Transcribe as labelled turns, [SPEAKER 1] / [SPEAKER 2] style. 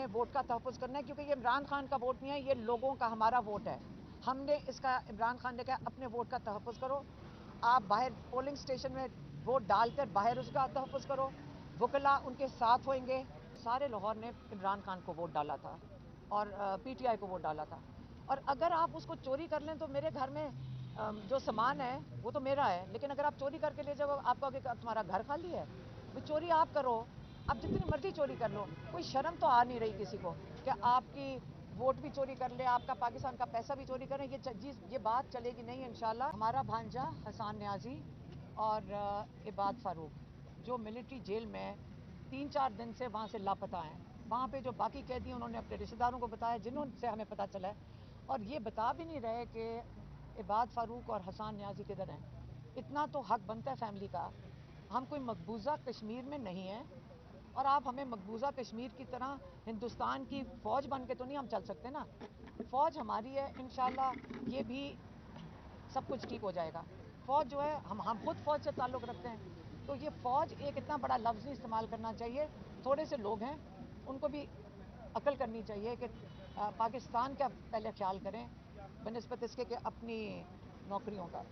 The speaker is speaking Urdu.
[SPEAKER 1] نے ووٹ کا تحفظ کرنا ہے، کیونکہ یہ عمران خان کا ووٹ نہیں ہے، یہ لوگوں کا ہمارا ووٹ ہے. ہم نے اس کا عمران خان نے کہا اپنے ووٹ کا تحفظ کرو. آپ باہر پولنگ سٹیشن میں ووٹ ڈال کر باہر اس کا تحفظ کرو. وکلا ان کے ساتھ ہوئیں گے. سارے لاہور نے عمران خان کو ووٹ ڈالا تھا اور پی ٹی آئی کو ووٹ ڈالا تھا. اور اگر آپ اس کو چوری کر لیں تو میرے گھر میں جو سامان ہے وہ تو میرا ہے، لیکن اگر آپ چوری کر کے لے جاؤ، آپ کہو کہ تمہارا گھر خالی ہے. وہ چوری آپ کرو، آپ جتنی مرضی چوری کر لو، کوئی شرم تو آ نہیں رہی کسی کو کہ آپ کی ووٹ بھی چوری کر لے، آپ کا پاکستان کا پیسہ بھی چوری کریں. یہ بات چلے گی نہیں انشاءاللہ. ہمارا بھانجا حسان نیازی اور عباد فاروق جو ملٹری جیل میں 3-4 دن سے وہاں سے لاپتہ ہیں. وہاں پہ جو باقی قیدی ہیں انہوں نے اپنے رشتہ داروں کو بتایا، جنہوں سے ہمیں پتہ چلا ہے، اور یہ بتا بھی نہیں رہے کہ عباد فاروق اور حسان نیازی کدھر ہیں. اتنا تو حق بنتا ہے فیملی کا. ہم کوئی مقبوضہ کشمیر میں نہیں ہیں، اور آپ ہمیں مقبوضہ کشمیر کی طرح ہندوستان کی فوج بن کے تو نہیں ہم چل سکتے نا. فوج ہماری ہے، انشاءاللہ یہ بھی سب کچھ ٹھیک ہو جائے گا. فوج جو ہے ہم خود فوج سے تعلق رکھتے ہیں، تو یہ فوج ایک اتنا بڑا لفظ نہیں استعمال کرنا چاہیے. تھوڑے سے لوگ ہیں، ان کو بھی عقل کرنی چاہیے کہ پاکستان کا پہلے خیال کریں بنسبت اس کے کہ اپنی نوکریوں کا.